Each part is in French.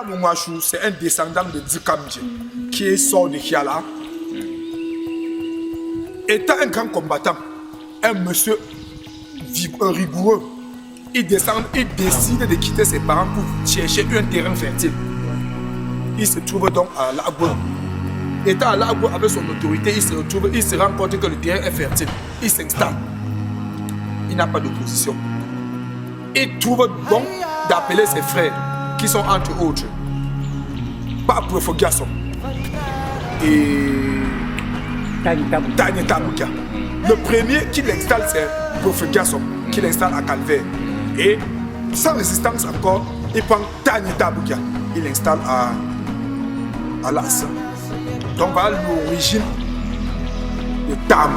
Tamongwashu, c'est un descendant de Dzikamdje qui est sort de Kiala. Étant un grand combattant, un monsieur rigoureux, il décide de quitter ses parents pour chercher un terrain fertile. Il se trouve donc à Lagos. Étant à Lagos avec son autorité, il se rend compte que le terrain est fertile. Il s'installe. Il n'a pas d'opposition. Il trouve bon d'appeler ses frères, qui sont entre autres Pape Fogiason et Tanya Tamuka. Le premier qui l'installe, c'est Profegason, qui l'installe à Calvaire. Et sans résistance encore, il prend Tanya Tamuka, il l'installe à Lassa. Donc voilà l'origine de Tam.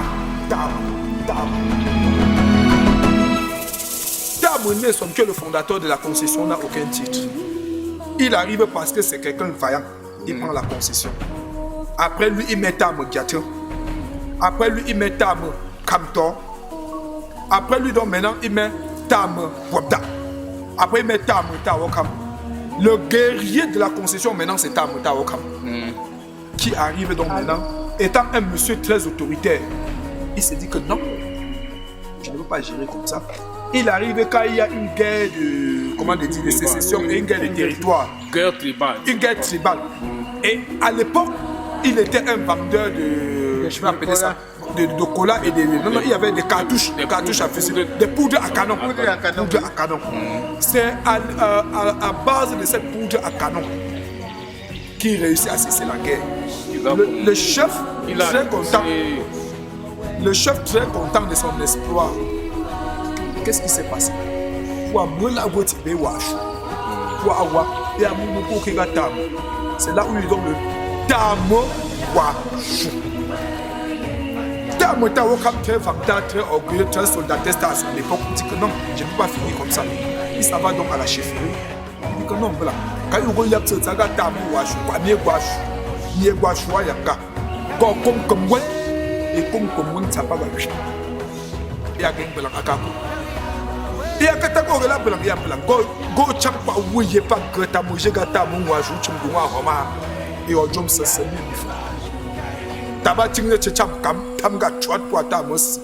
Tamoné, que le fondateur de la concession, n'a aucun titre. Il arrive parce que c'est quelqu'un de vaillant. Il prend la concession. Après lui, il met Tam Giatin. Après lui, il met Tam Kamtor. Après lui, donc maintenant, il met Tam Wabda. Après, il met Tam Tawokam. Le guerrier de la concession, maintenant, c'est Tam Tawokam. Qui arrive donc maintenant, étant un monsieur très autoritaire. Il se dit que non, je ne veux pas gérer comme ça. Il arrive quand il y a une guerre de sécession et une guerre de territoire. Guerre tribale. Une guerre tribale. Et à l'époque, il était un vendeur de, je vais appeler ça, de cola et non, il y avait des cartouches à fusil, des poudres à canon. C'est à base de cette poudre à canon qu'il réussit à cesser la guerre. Le chef très content. Le chef très content de son exploit. Qu'est-ce qui s'est passé? C'est là où ils ont le Tamongwashu. Tamotawokam, très vendeur, très orgueilleux, très soldatiste à son époque, il dit que non, je ne peux pas finir comme ça. Il s'en va donc à la chefferie. Il dit que non, voilà. Quand il y a ce saga Tamongwashu, Niegwashu, Yanga, comme ouais, et comme ça pas va. Il y a quelqu'un qui a il y a quelqu'un qui a go champa ouye pas que ta mouche gata mouajou chungwa homa et au jom se semi bifo taba tingne cham kam tamga chwat pour ta mos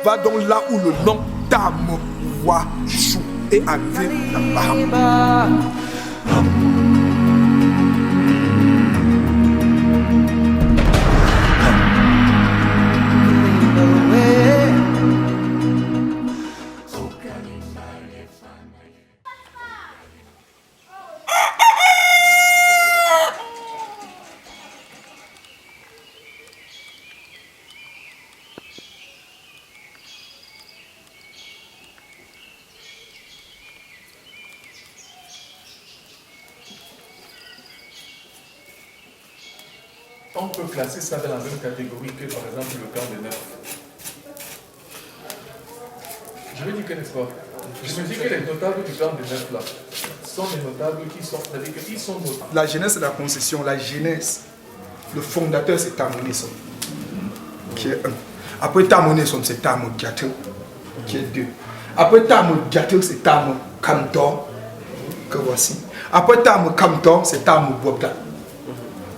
va donc là où le nom Tamongwashu est arrivé là-bas. On peut classer ça dans la même catégorie que par exemple le camp des neufs. Je vais dire que n'est-ce pas? Je me dis que les notables du camp des neufs là sont des notables qui sont, c'est-à-dire qu'ils sont notables. La jeunesse de la concession, la jeunesse, le fondateur c'est Tamonesson, qui est un. Après Tamonesson c'est Tamongyatin, qui est deux. Après Tamongyatin c'est Tamokamtor, que voici. Après Tamokamtor c'est Tamobobda.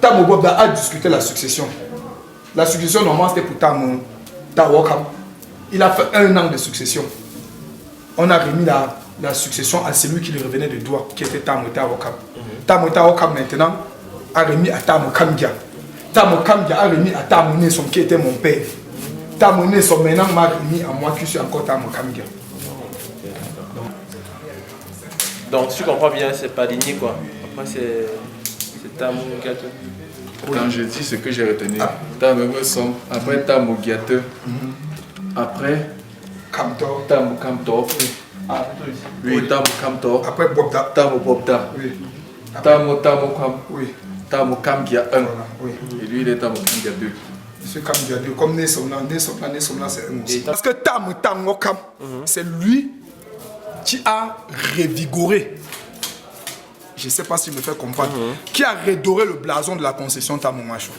Tamobobda a discuté la succession. La succession normalement c'était pour Tawokam. Il a fait 1 an de succession. On a remis la succession à celui qui lui revenait de droit, qui était Tamotawokam. Tamotawokam maintenant a remis à Tamokamgia. Tamokamgia a remis à Tamonesson qui était mon père. Tamonesson maintenant m'a remis à moi qui suis encore Tamokamgia. Donc tu comprends bien, c'est pas ligné quoi. Après c'est Tamongyatin. Quand je dis ce que j'ai retenu, Tamongyatin, après Tamongyatin, après Kamtor. Tamokamtor. Oui, Tamokamtor. Après Bobda. Tamobobda. Oui. Tamokam. Oui. Tamokamgia 1. Oui. Et lui il est Tamokamgia 2. C'est comme Dieu, comme Nesomna c'est un aussi. Parce que Tamotawokam, c'est lui qui a revigoré. Je ne sais pas s'il me fait comprendre. Qui a redoré le blason de la concession Tamongwashu.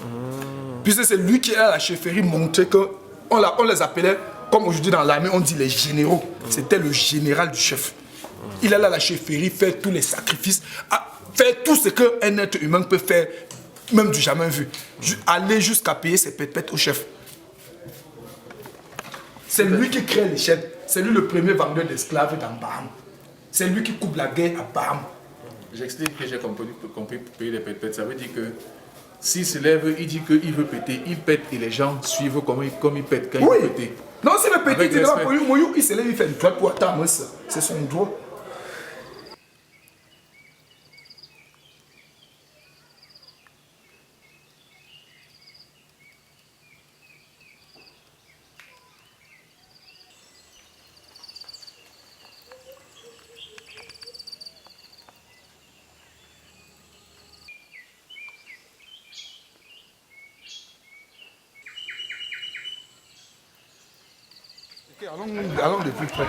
Puisque c'est lui qui a la chefferie montré que on les appelait, comme aujourd'hui dans l'armée, on dit les généraux. C'était le général du chef. Il allait à la chefferie faire tous les sacrifices, faire tout ce qu'un être humain peut faire, même du jamais vu. Aller jusqu'à payer ses pètes au chef. C'est lui qui crée les chaînes. C'est lui le premier vendeur d'esclaves dans Baham. C'est lui qui coupe la guerre à Baham. J'explique que j'ai compris pour payer les pètes. Ça veut dire que s'il se lève, il dit qu'il veut péter, il pète et les gens suivent comme il pète quand il veut péter. Non, s'il veut péter, il se lève, il fait une droite pour attendre. C'est son droit. Allons de plus près.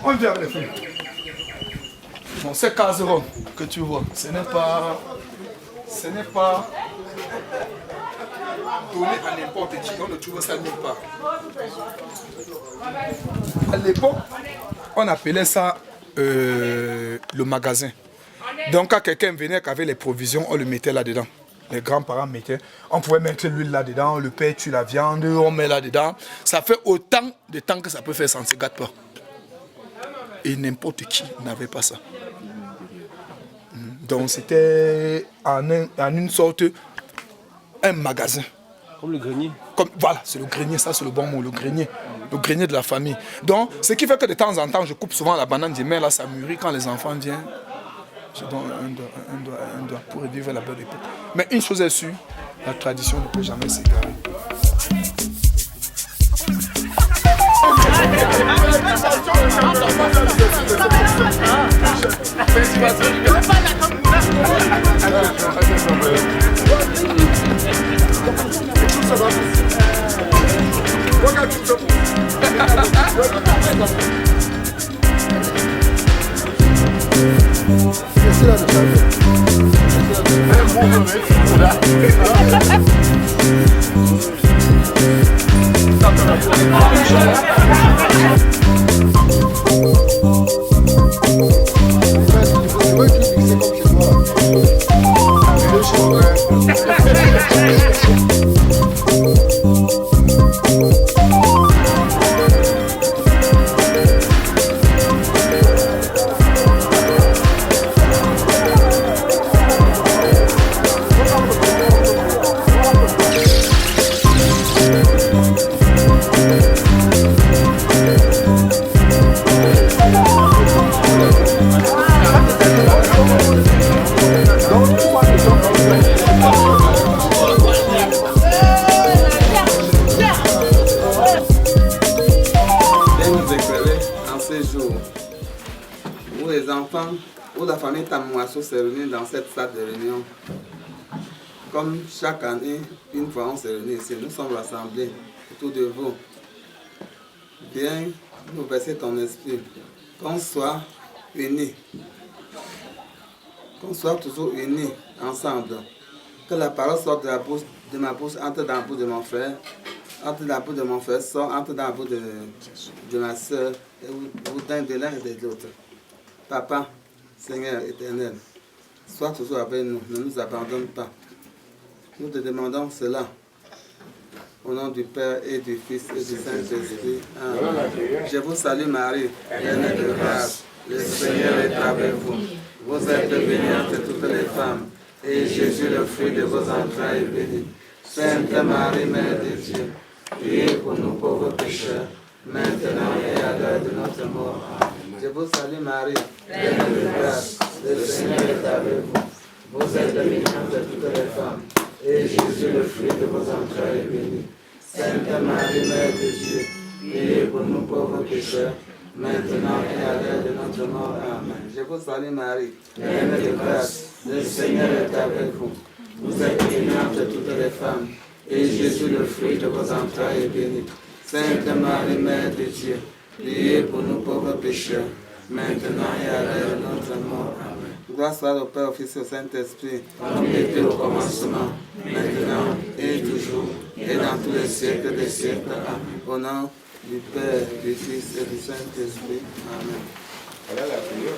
On vient les filles. Bon, ces caserons que tu vois, ce n'est pas donné à n'importe qui. On ne trouve ça nulle part. À l'époque, on appelait ça le magasin. Donc quand quelqu'un venait avec les provisions, on le mettait là-dedans. Les grands-parents mettaient, on pouvait mettre l'huile là-dedans, le père tue la viande, on met là-dedans. Ça fait autant de temps que ça peut faire, ça ne se gâte pas. Et n'importe qui n'avait pas ça. Donc c'était en une sorte, un magasin. Comme le grenier. Voilà, c'est le grenier, ça c'est le bon mot, le grenier de la famille. Donc, ce qui fait que de temps en temps, je coupe souvent la banane, je dis, mais là ça mûrit quand les enfants viennent. Je donne un doigt pour revivre la belle époque. Mais une chose est sûre, la tradition ne peut jamais s'égarer. Se réunit dans cette salle de réunion. Comme chaque année, une fois on se réunit ici, nous sommes rassemblés autour de vous. Viens nous verser ton esprit, qu'on soit unis, qu'on soit toujours unis ensemble. Que la parole sorte de ma bouche, entre dans la bouche de mon frère, entre dans la bouche de mon frère, sort, entre dans la bouche de ma soeur, et vous donne de l'un et de l'autre. Papa, Seigneur éternel, sois toujours avec nous, ne nous abandonne pas. Nous te demandons cela au nom du Père et du Fils et du Saint-Esprit. Amen. Je vous salue Marie, pleine de grâce, le Seigneur est avec vous. Vous êtes bénie entre toutes les femmes, et Jésus, le fruit de vos entrailles, est béni. Sainte Marie, Mère de Dieu, priez pour nous pauvres pécheurs, maintenant et à l'heure de notre mort. Amen. Je vous salue Marie, pleine de grâce, le Seigneur est avec vous. Vous êtes bénie entre toutes les femmes, et Jésus, le fruit de vos entrailles, est béni. Sainte Marie, Mère de Dieu, priez pour nous pauvres pécheurs, maintenant et à l'heure de notre mort. Amen. Je vous salue Marie, pleine de grâce, le Seigneur est avec vous. Vous êtes bénie entre toutes les femmes, et Jésus, le fruit de vos entrailles, est béni. Sainte Marie, Mère de Dieu, priez pour nous pauvres pécheurs, maintenant et à l'heure de notre mort. Amen. Gloire soit au Père, au Fils et au Saint-Esprit, comme il était au commencement, maintenant et toujours, et dans tous les siècles des siècles. Amen. Au nom du Père, du Fils et du Saint-Esprit. Amen. Voilà la prière.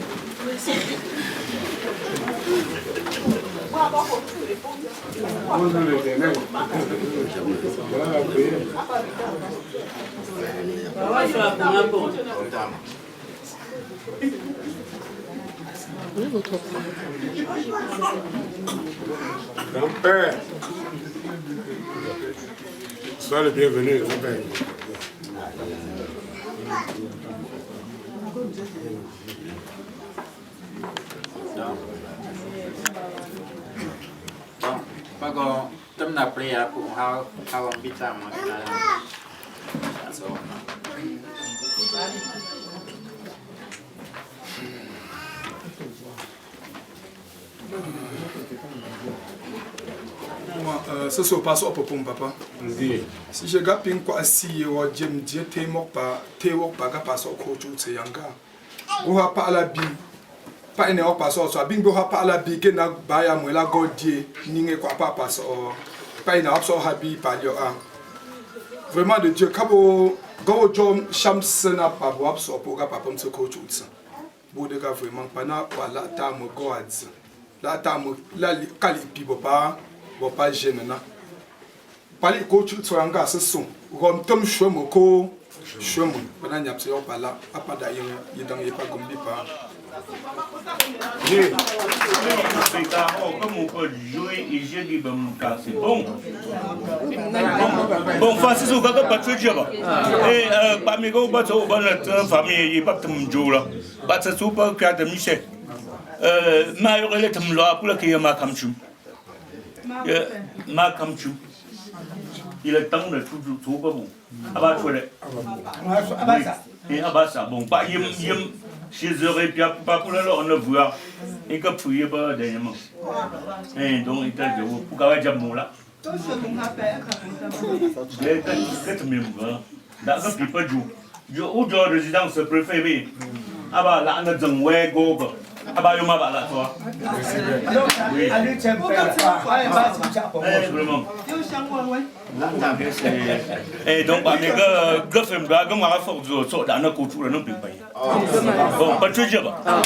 Grand-père, sois le bienvenu, grand-père. Bà có tâm nạp priya của hao biết rằng mà là số Ce sont pas ça pour papa. Si je gagne une quoi si ou j'aime dire t'es mort pas pas ça au coach c'est yanga. Ou a pas la bi pas une heure pas ça soit bingo a pas la bi que na baya moi la godie n'inge quoi pas ça pas une heure ça habi pas yo a. Vraiment de Dieu kabo go jom shamsena pas boab ça pour gars papa me coach ça. Bo de gars vraiment pas na wala ta mo goads. La ta mo la kali pi pas gêné na pali ko tu tsanga seson rom tom shomo ko shomo bana nyap se opala apada yedang yepa gombi pa comme on peut jouer et j'ai dit c'est bon. Bon, Francis, on va pas te dire. Et parmi les bonnes familles, il n'y a pas de jour là. Pas de super cadre de Michel. Ma yorele te mloa pour que ma kamchu. Ma kamchu. Il est temps de tout pas bon. Abattre. Et abassa bon pas yem chez eux et puis pas pour leur on ne voit et que prier pas dernièrement. Et donc il t'a dit pour qu'avec jamon là. Les quatre membres. D'accord, puis pas jouer. Je ou de résidence préférée. Ah bah là on a d'un ouais go. Ah bah yoma bah là toi. Oui. Et donc bah mes gars fait me gars comme on va faire du autre dans notre culture non plus pas. Bon pas tout dire bah.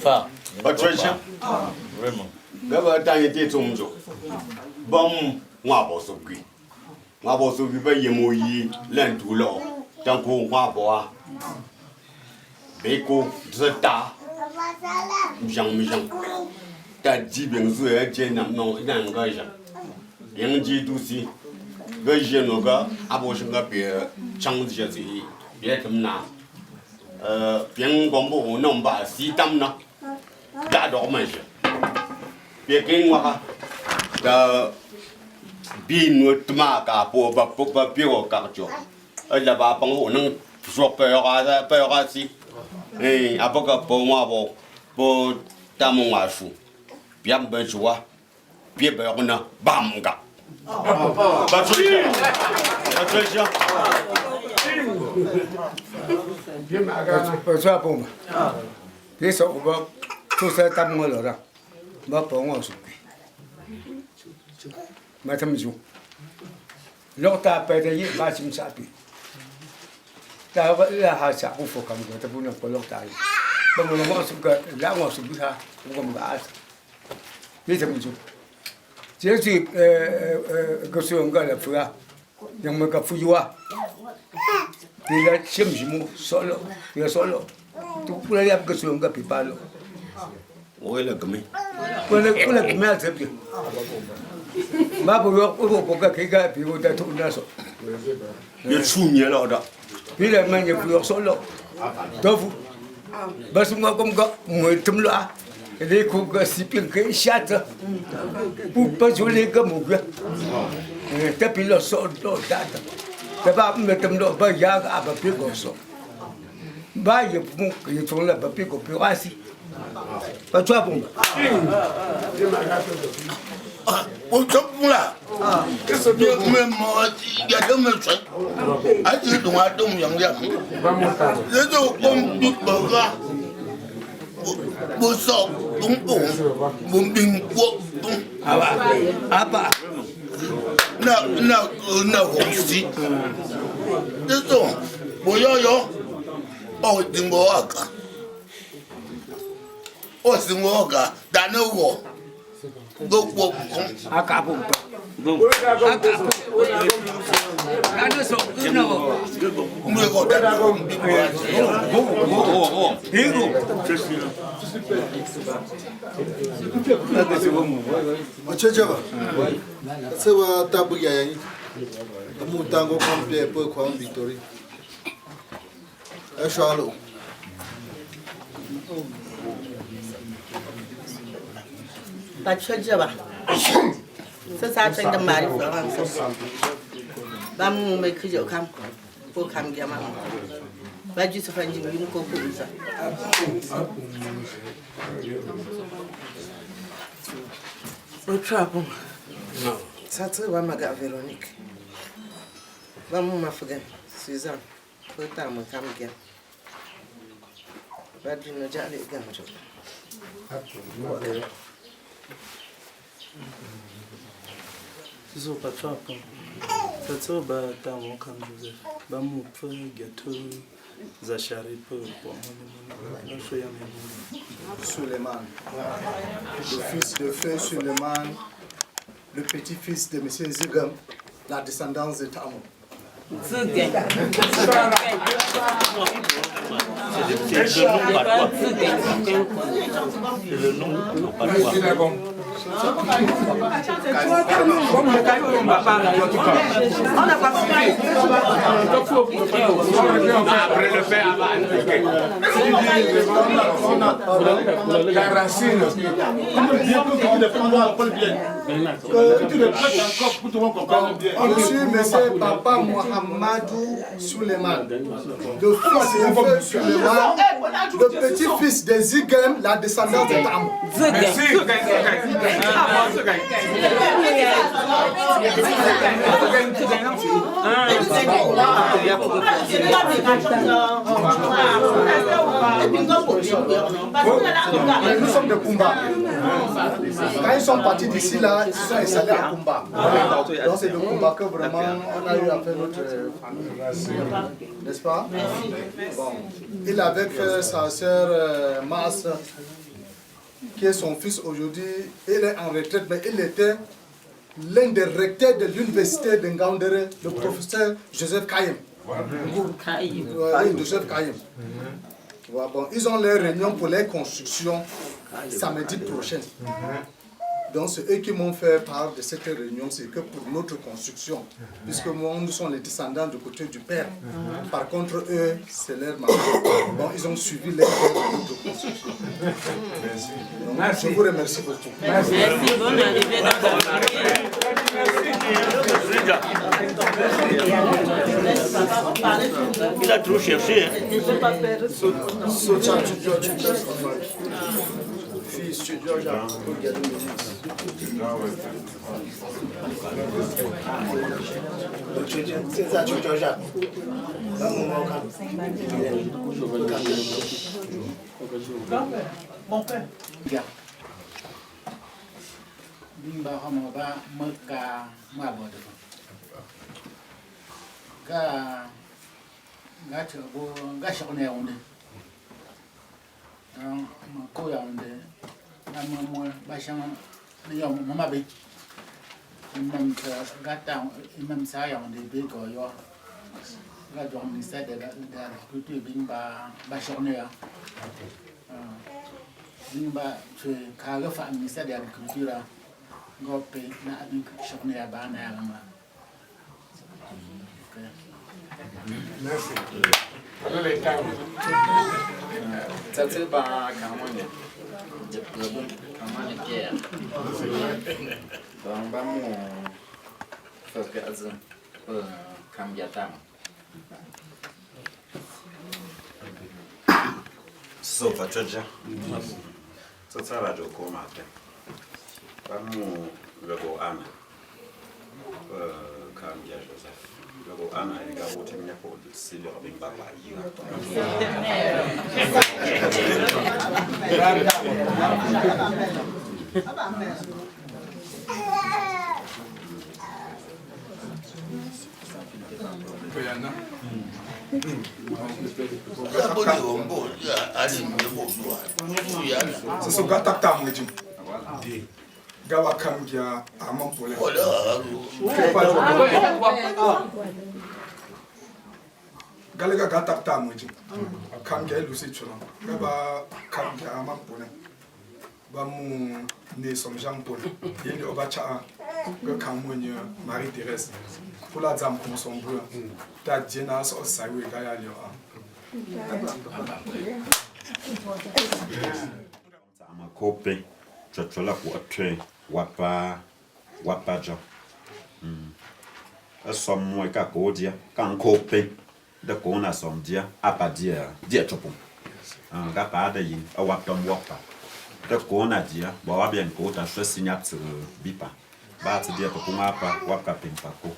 Fa. Pas tout dire. Vraiment. D'abord tant était ton jour. Bon moi pas s'occuper. Moi pas s'occuper yemoyi l'entour là. Tant qu'on moi boire. Beko zeta Jean ta dit bien sûr et non non engage rien dit tout si que je ne ga abo shinga pe chang ji ji bien comme na bien gombo non ba si tam na da do ma je bien king wa da bi no tma ka po ba pi o ka jo la ba pang ho nang so pe ra si eh apoka po moi po ta mon afu bien ben joie bien ben on a bamga ba tu bien magana pas ça pour moi les ça va tout ça ta mon là ba po moi su ma tam ju l'autre pas de ba sim sa pi ta la ha sa ku fo kam ko ta bu na ko lo ta yi ba mo mo su ka la mo su bi ha ko mo ga ni ta mu ju je ji ko su nga la fu ya yang me ka fu yu wa ti la chem ji mu solo ya solo tu pu la ya ko su nga pi pa lo ouais le gami ko la gami a ta bi ba bu yo ko ka ke ga pi ko ta tu na so ye chu nie lo da puis la main est plus solo. Donc, parce que moi comme ça, moi tout le temps, les coups si bien que chatte, pour pas jouer comme moi. Tapi le sol data. T'as me tombe là, bah y a à peu près comme ça. Bah y a bon, ils sont là, peu comme plus assis. Pas toi bon. On s'en là. Qu'est-ce que même il y a deux mètres. Ah tu dois donc y aller. Les deux comme du baga. Bon ça, bon bon bing quoi. Ah bah. na hosti eso boyoyo o dingo aka o singo aka danowo gbogbo akabu Ado so no. Mwego dado Ochejaba. Sewa tabu ya yani. Mutango complet pour quoi victory. Eshalo. Ochejaba. Sasa tenda mari for Bamu mekijo kam ko kam jama. Baji so fanji yum ko ko usa. Otrapo. No. Sasa wa maga Veronique. Bamu mafuga Susan. Ko ta mo kam gya. Baji no jale gamjo. Zo patrapo. Tatso ba tamu kam Joseph. Ba mu pe gâteau za shari pe pour moi. Suleiman. Le fils de feu Suleiman, le petit-fils de M. Zigam, la descendance de Tamou. C'est le nom patois. Après le fait la racine. Je suis M. Papa Mohamedou Suleiman, le fils de feu Suleiman, le petit-fils de Zigam, la descendance de Tamou. Nous sommes de Kumba. Quand ils sont partis d'ici là, ils sont installés à Kumba. Donc c'est de Kumba que vraiment on a eu à faire notre famille. N'est-ce pas? Bon. Il avec sa sœur Mas, qui est son fils aujourd'hui. Il est en retraite, mais il était l'un des recteurs de l'université de Ngaoundéré, le professeur Joseph Kayem. Joseph Kayem. Bon, ils ont leur réunion pour les constructions samedi prochain. Donc c'est eux qui m'ont fait part de cette réunion, c'est que pour notre construction, puisque nous sommes les descendants du côté du père. Par contre, eux, c'est leur maman. Bon, ils ont suivi les règles de notre construction. Donc, je vous remercie beaucoup. Merci, bonne arrivée dans Il a trop cherché. Mon père. Bien. Bimba Hamaba Maka Mabod. Gachabo Gashone onde. Koya onde. Namamo Basham Yom Mamabi. Même Gata, même ça, on est big or your. Là, on ministère de l'agriculture, Bimba Bachornea. Bimba, tu as un ministère de l'agriculture. Gopé, n'a pas Chornea Bana. Merci. Alors les cas. Ça c'est pas Kamane. Kamane Pierre. Donc, vamos fazer cambiar. So fachaja. So tsara jo koma ta. Vamos logo ana. Cambiar Joseph. Logo ana iliga wote mnyapo silo bimba kwa hiyo. C'est ce gars tata moi dit. Gawa kambia amon pour les. Galega gata tata moi dit. Kambia lusi chula. Gaba kambia amon pour les. Ba mu ne som Jean Paul. Il obacha ga kamonya Marie Thérèse. Pour la dame comme son brûle. Ta djena so sawe ga ya lio. Ama kope chochola ku atwe wapa jo asom mo ka ko dia kan kope de ko na som dia apa dia chopon ga pa de yin a waptom wapa de ko na dia bo wa bien ko ta so signat bipa ba ti dia ko apa wapa pimpa ko.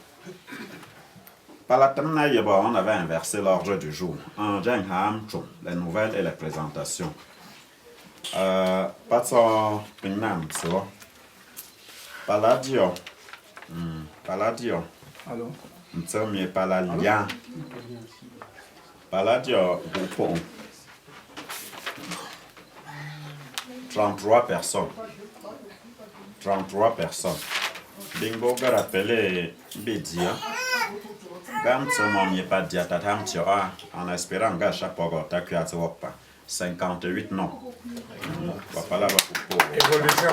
Par la terminale, on avait inversé l'ordre du jour. En Jengham, les nouvelles et les présentations. Pas ça, Paladio. Paladio. Allô? Nous sommes Paladia. Paladio, groupe 33 personnes. 33 personnes. Bingo a rappelé Bédia. Quand on n'y est pas dit à Tatam Tira, en espérant que chaque fois que tu as 58 noms. Voilà pour évolution.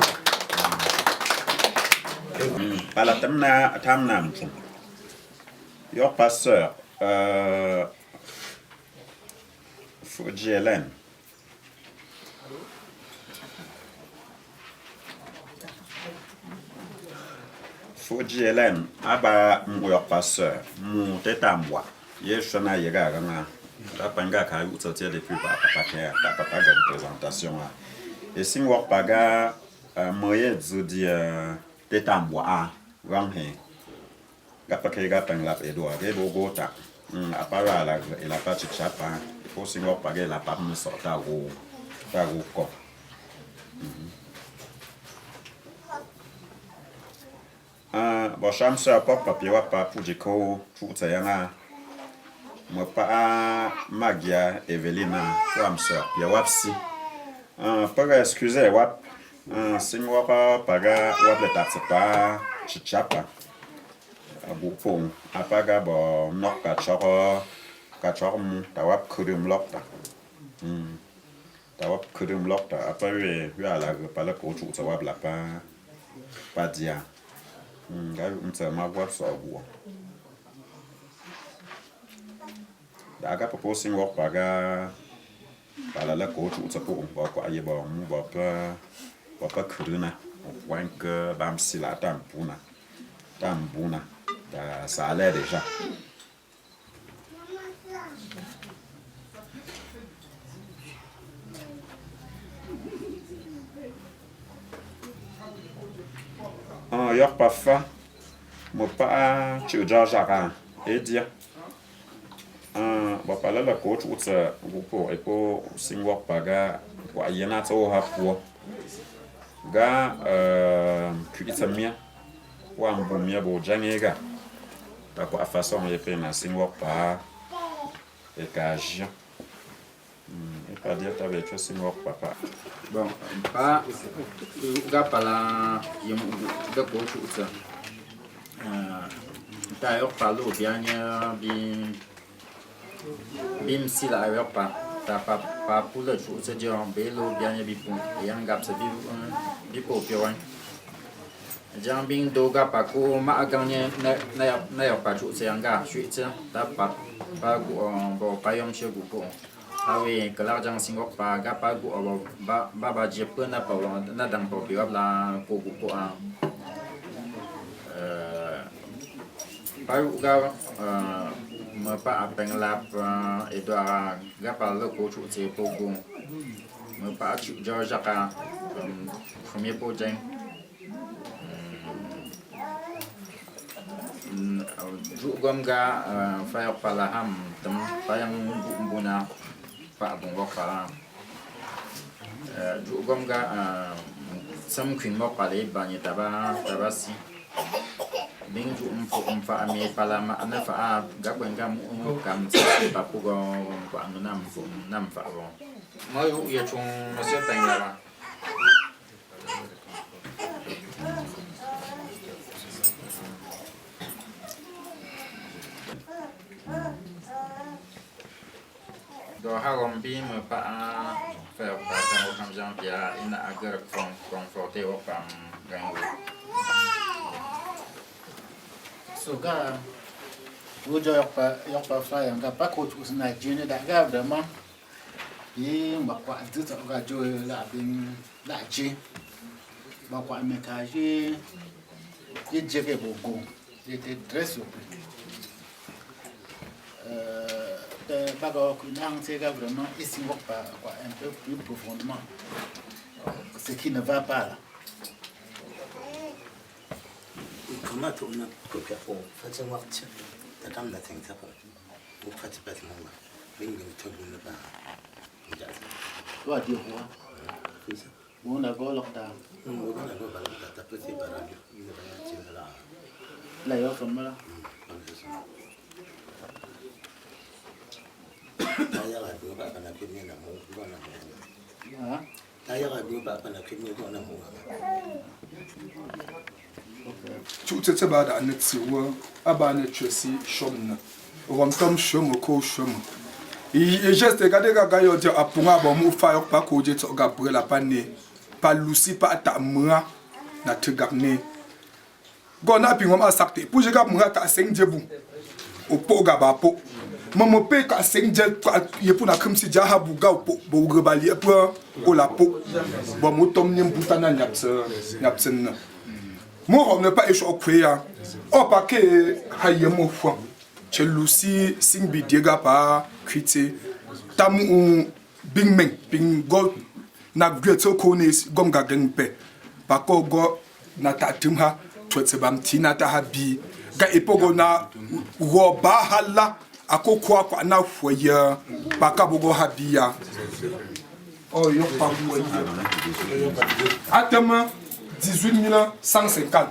Par la Tamnam, your pasteur, Fuji Hélène. Fuji Hélène, aba mon passeur, mon tête à moi. Yeshana Yega, la panga ka eu sortir depuis papa une présentation. Et si on paga moyen zodi tête à moi, wang he. Gapa ga panga edo abo gota. Apara la il a pas chapa. Il faut si on paga la pas me sorta go ta go ko. Bon, je suis un peu papier pour dire que je suis un Magia Evelina, je suis un si. Pour excuser, si je ne pas le taxe pas, je chapa. Bon, apaga bon, non, kachor, tawap kurum lokta. Tawap kurum lokta. Après, je vais la parler pour tout ça, la pas dire. Ma voix sort bois. Daga proposing work paga la coach ou ça pour quoi y bon pas cruna wank bam si la tampuna ça allait déjà. Yor pas fa mo pa tu jaja et dire ba pala la coach ou ça pour epo singwa paga kwa yana to ha po ga kuitamia wa mbumia bo jangega ta kwa façon yepe na singwa pa e kaji e pas dire ta vecho singwa papa. Bon, pas la de coach ou ça. D'ailleurs, par l'eau, bien, bim si la ailleurs pas. T'as pas pour le jour, c'est dire en bélo, bien, bipon, et un gap, c'est bipo, piouin. Jean Bing Doga Paco, ma gagné, n'a pas joué, c'est un gars, je suis t'as pas bon, payom chez vous. Ah oui, que l'argent singok pa gapa gu baba jepe na pa na dang pa piwab la ko a pa ga ma pa apeng lap edo gapa le ko chu che po gu ma pa chu George ka premier po jeng ju gom ga fa pa la ham tam pa yang buna Pak Bungok Palang, juga enggak sam queen mau paling banyak tabasi, bing ju fa mi pala ma na fa ga kwen kam pa pu go kwa nam fa bo mo yu ye chung ma se tang la ba do ha gom bi me pa fa pa ta kam jang pia ina agar konforte o pam gang Soga ujo yok pa fa yang ka pa ko chu na jine da ga da ma yi ma kwa tu to ga jo la bin la ji ma kwa me ka ji ye je ke beaucoup j'étais très surpris Bago Kunang Sega vraiment ici on va un peu plus profondément ce qui ne va pas là. Comment tu as copié pour faire un watch? Tu as la thing ça pour faire pas de moment. Bingo tu ne pas. Toi dire quoi? On a go lockdown. On a go lockdown. Tu peux te barrer. Il ne va pas là. Là il y a comme là. Tu te ba da ne tsiwo aba ne twesi shomna won tom shomo ko shomo e geste ga de ga yo je apunga ba mu fa yo pa ko je to ga brela pa ne pa lusi pa ta mwa na tgagne go na pi ngom asakte pu je ga mwa ta seng jebu o po ga ba po Maman paye quand c'est une il pour la comme si déjà a bouga ou pour rebalier pour au la peau bon moi tom n'y boutana n'yapsen moi on ne pas échoué au créa oh pas que haye mo fond chez Lucie sing bi diega pa crité tamu bing meng bing go na gretso kones gom ga gengpe pa ko go na tatimha twetse bam tina ta habi ga epogo na roba hala akoko kwa na foyer baka bogo habia oh yo pa foyer atama 18150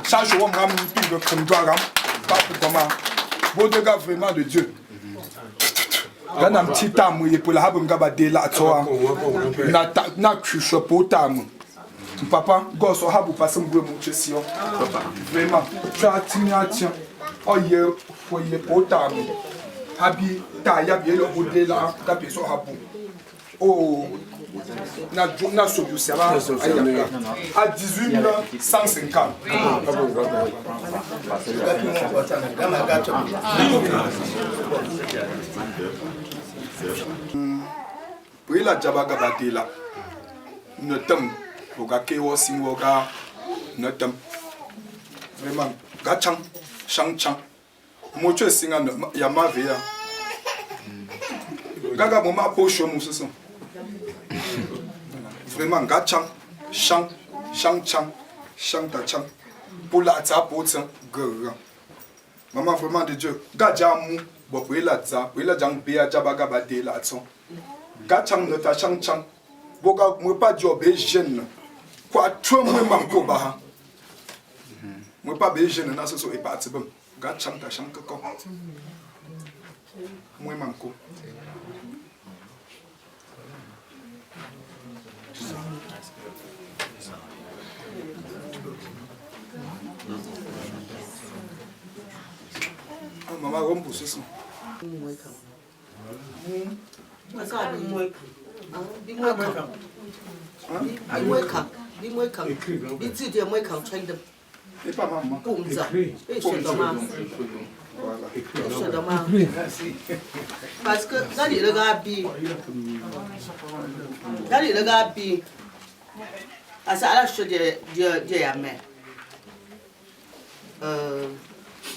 charge wo ram pi de kondram pas pour comment bon de gars vraiment de Dieu gana mtita mu pour la habu ngaba de la toa na kusho potam papa go so habu pasum gwe mu chesio vraiment tu atinya oh ye foyer potam habi ta ya bi lo bodé là ta bi so habu oh na so du ça va à 18150 puis la jabaga batela notam oga kewo sinwoga notam vraiment gachang shangchang mocho singa ya mavea gaga moma posho mususu vraiment gachang shang shangchang shangtachang pour la ta potsa gara maman vraiment de Dieu gajamu bo pour la jang bea jabaga batela atson gachang nota shangchang boga mo pas job e jeune quoi trop moi manko ba moi pas be jeune na so e parti bam gachang ta shang ko moi manko maman rombo ce sont et pas maman parce que dans les regards bi à ça la chose de ya mais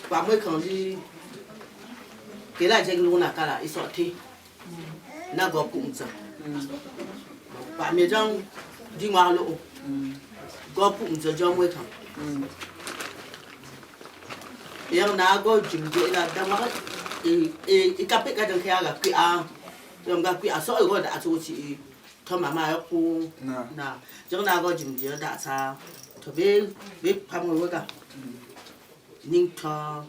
pas moi quand dit que là j'ai l'on a kala il sorti na go kumza pas mes gens dis-moi le go kumza jo moi quand yang na go jimje la dama e kapé ka dan kaya ga ki a yom ga ki a so go da so chi to mama ya ku na jang na go jimje da sa to be pam go ga Nington.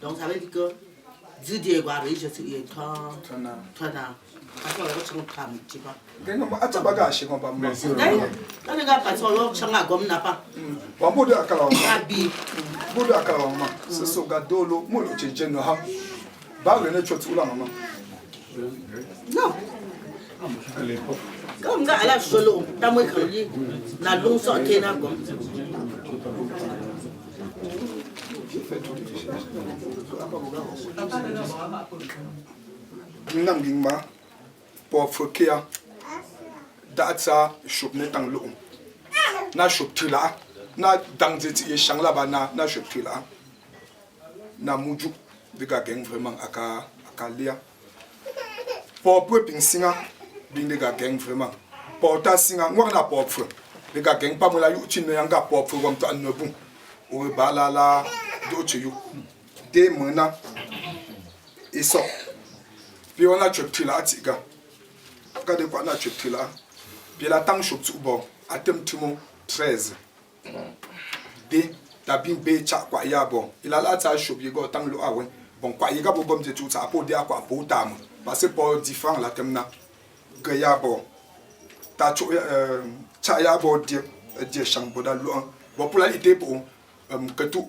Donc ça veut dire que Didier Guardi, je suis Tona. Attends, je vais tu vois. Ata bagage ko ba mo. Quand les gars passent au changa comme n'a pas. Wa bodo akala wa. Bodo akala wa. C'est so gadolo mo lo cheje no ha. Ba le ne chotu la mama. Non. Comme gars à la solo, ta moi quand lui na long sorti na gomme. Nanging ma po fokia datsa shop ne tang lo na shop tila na dang zeti e shang la ba na shop tila na muju diga geng vraiment aka lia po po ping singa bing diga geng vraiment po ta singa ngwa na po fo diga geng pa mo la yu chin no yanga po fo wam ta no bu o ba la do chu de mona iso puis on a chopé là tiga regardez quoi on a chopé là puis la tang chop tu bon atem timo 13 de tabin be cha kwa ya bon il a la ta chop yego tang lo awen bon kwa yega bo bom je tout ça pour dia kwa pour tam parce que pour différent la temna ga ya bon ta cho cha ya bo de chang bo da lo bon pour la idée pour que tout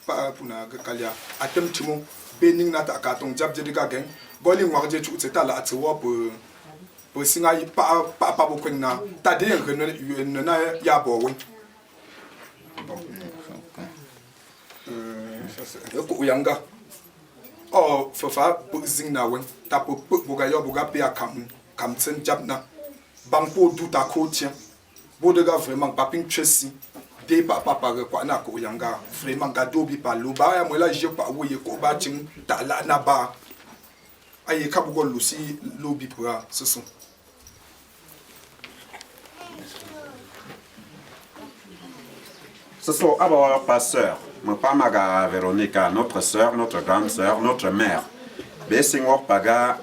pas pour na ga kalia atem timo bening na ta ka tong jab je diga gen boli ngwa je chu ta la two po singa yi pa bo kwena ta de en na ya bo we ko yanga oh fa po zing na we ta po bo ga yo bo ga pe kam tsen jab na bang po du ta ko tien bo de ga vraiment pa ping chesi de papa kwa na ko yanga vraiment ga dobi pa lo ba ya mo la je pa wo ye ko ba chin ta la na ba aye ka bugo lusi lobi pra ce sont ce sont alors pasteur mon pas maga Véronica notre sœur notre grande sœur notre mère be singor paga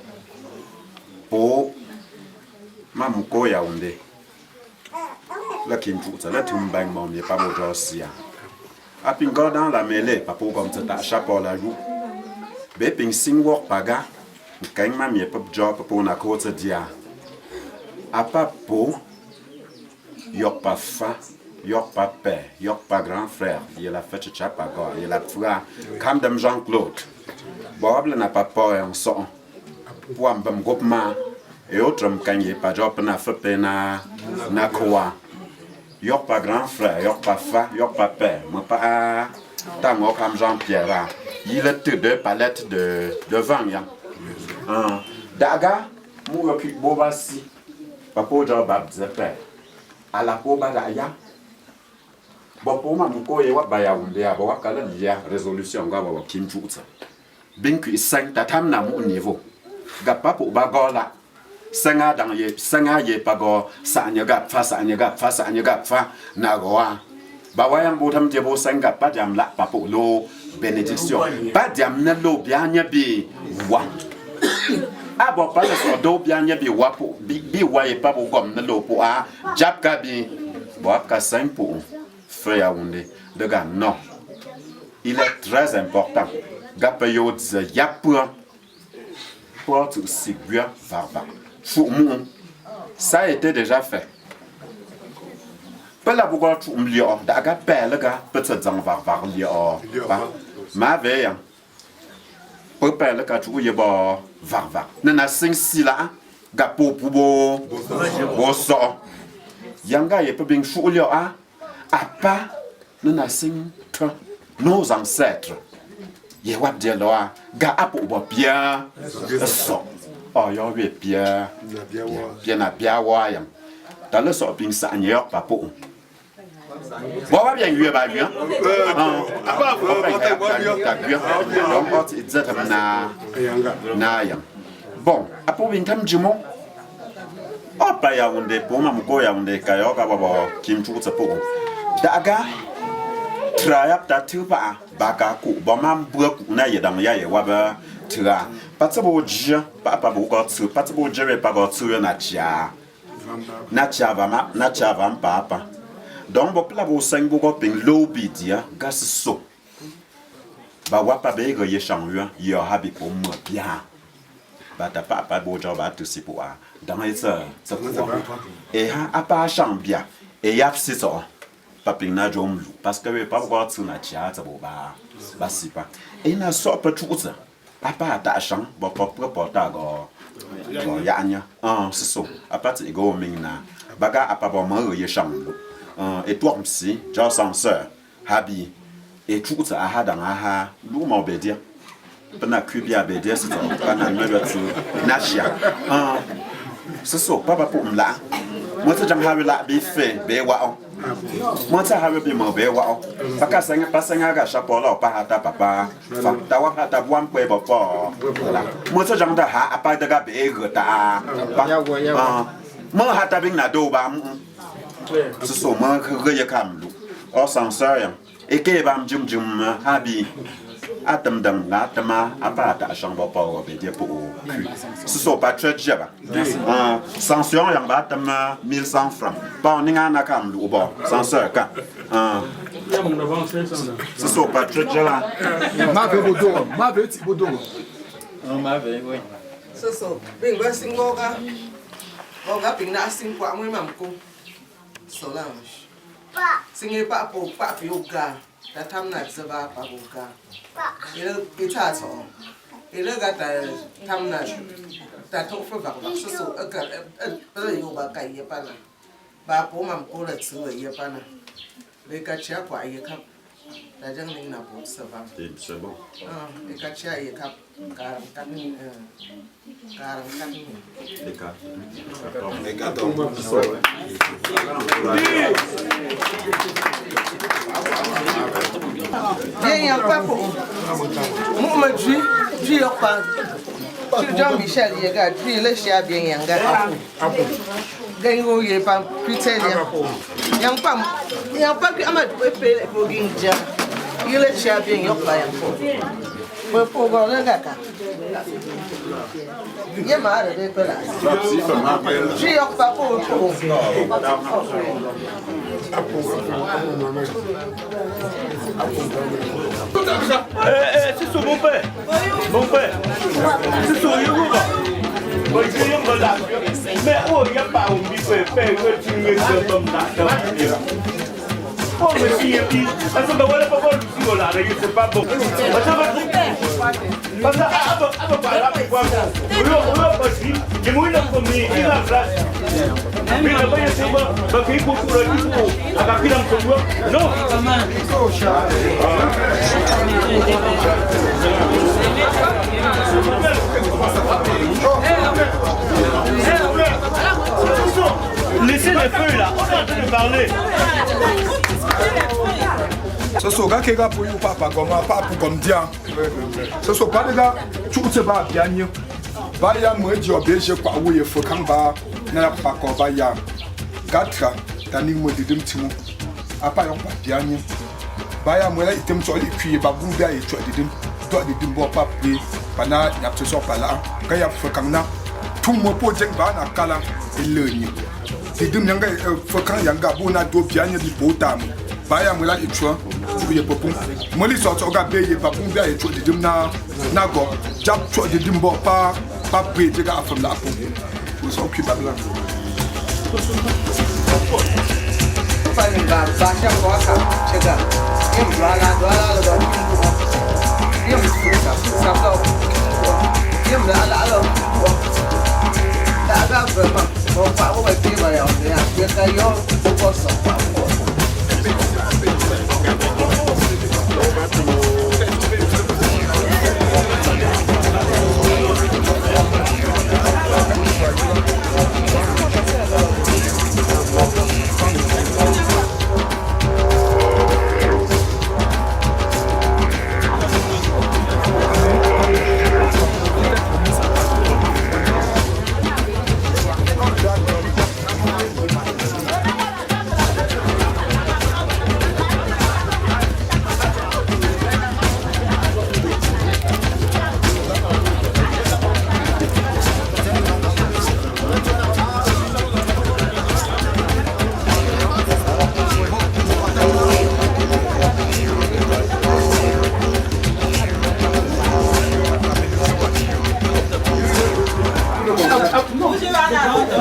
po mamuko Yaoundé la kintu ça la tumbang mon n'est pas beau aussi a pingo dans la mêlée pas pour comme ça chapeau la joue be ping singor paga quand ma mie pop job pour na côte dia a pas pour yok pas fa yok pas père yok pas grand frère il a fait chapa go il a frère comme dem Jean-Claude boble n'a pas peur en son pour un bon groupement et autre quand il pas job na fait na quoi yok pas grand frère yok pas fa yok pas père moi pas tant comme Jean-Pierre il a deux palettes de vin ya daga mu yo ki boba si papo jo bab zepe ala ko ba da ya bo po ma mu ko ye wa ba ya Yaoundé ya bo wa kala ya résolution ga wa kim jutsa binku isang tatam na mu niveau ga papo ba gola sanga dang ye sanga ye pa go sa nya ga fa na go wa ba wa yang bo tham je bo sanga pa jam la papo lo bénédiction pa jam na lo bia nya bi wa a bon pas le do bien nya bi wapo bi wa e pa bo gom na lo po a jap ka bi bo ka 5 pour frère Yaoundé de gars non il est très important gap yo de yap pour tout sécure varba fou mon ça a été déjà fait pas la bogo tout mlio da ga pelle ga peut-être dans varvar lio ma veille papa le ka tu ye ba varva na sing sila ga po bo so yanga ye pe bing shu lio a apa na sing nos ancêtres ye wap de lo a ga apo bo bien so oh yo we bien na bia wa yang ta le so bing sa nye papo bon va bien lui ba bien na yang bon apo bin tam jimo o pa Yaoundé po ma muko Yaoundé ka yo ka baba kim chu tsapo daga trayap ta tupa baka ku bo mam bu ku na yedam ya ye wa ba tra patabo ji pa bo ko tsu patabo jere pa go tsu na chia va papa donc bon là bon cinq bon ping lobby dia gas so ba wa pa be go ye shang yu yo habi pour moi bien ba ta pa bo jo ba tu si pour dans les ce et ha apa shang bien et yap si so pa ping na jom lu parce que pas voir tu na chia ça bo ba si pas et na so pas tout ça apa ta shang bo pa ta go ya nya c'est ça apa tu go ming na baga apa bo mo ye shang lu et toi aussi j'ai censeur habi et tout ça a dans a lu mo be dia pena kubia be dia c'est pas na me tu na chia c'est ça papa pour m'la moi ça j'en habe la be fait be wa moi ça habe be mo be wa paka senga pasenga ga chapeau là pa hata papa fa ta wa hata buam pe papa moi ça j'en da ha apa da ga be ga ta moi hata bing na do ba c'est ça moi que ya kam lu au censeur et que bam jum habi atam dam na tama apa ta chambre pour be dia pour c'est ça pas très jaba censeur yang ba tam 1100 francs pas on na kam lu ba censeur ka c'est ça pas très jaba ma be bodo ma be ti bodo ma be oui c'est ça ben va singoga oga pina sing kwa mwe mamko Solange. Singing papa, papa, yoga. That time not the papa, yoga. You guitar song. You look at the time not that took for so a yoga guy, Yapana. Bapo, mam, call it to a Yapana. They got your quiet, you come. The young man about Savannah. They got your cup. Coming. Jean-Michel, il y a le chien bien yanga. Gango ye pam putain yang pam yang pa ki amat pe pour ginja. Il le chien bien yokpa yang pour le gaka. Il m'a de pela. Je yokpa pour. C'est sur mon père. Mon père. C'est sur Yoruba. Mais oh, il n'y a pas un biffe fait que tu me dis comme ça. Oh, monsieur, parce que voilà pas bon du tout là, c'est pas bon. Parce que avant pas là pour voir. On va passer. Je me dis comme il a place. Mais le bain c'est bon, parce qu'il faut tout le tout. À la pile en commun. Non. Laissez les feuilles là, on est en train de parler. Ce sont gars qui pour you papa comme dia. Ce sont pas des gars tout se va bien mieux. Ba ya mo di obieje kwa wo ye fokan ba na pa ko ba ya. Gatra tani mo didim timu. Apa yo pa dia nyi. Ba ya mo la item so li kwi ba bu bia ye twa didim. Do didim bo pa pe pa na ya tso so pa la. Ka ya fokan na tout mo po jeng ba na kala eleni. Didim nyanga fokan yanga bu na do bia nyi bi bo tam. Baya mwela itwa ye popun moli so to ga be ye papun bia ye twa didim na go jap twa didim bo pa pre te ga afam la po we so ki babla pa ni ga ba sha ko ka chega yem la do yem sa do yem la da ga ba ma mo pa wo ba ti ba ya ya ka yo ko so pa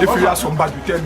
Les feuillards sont bas du terme.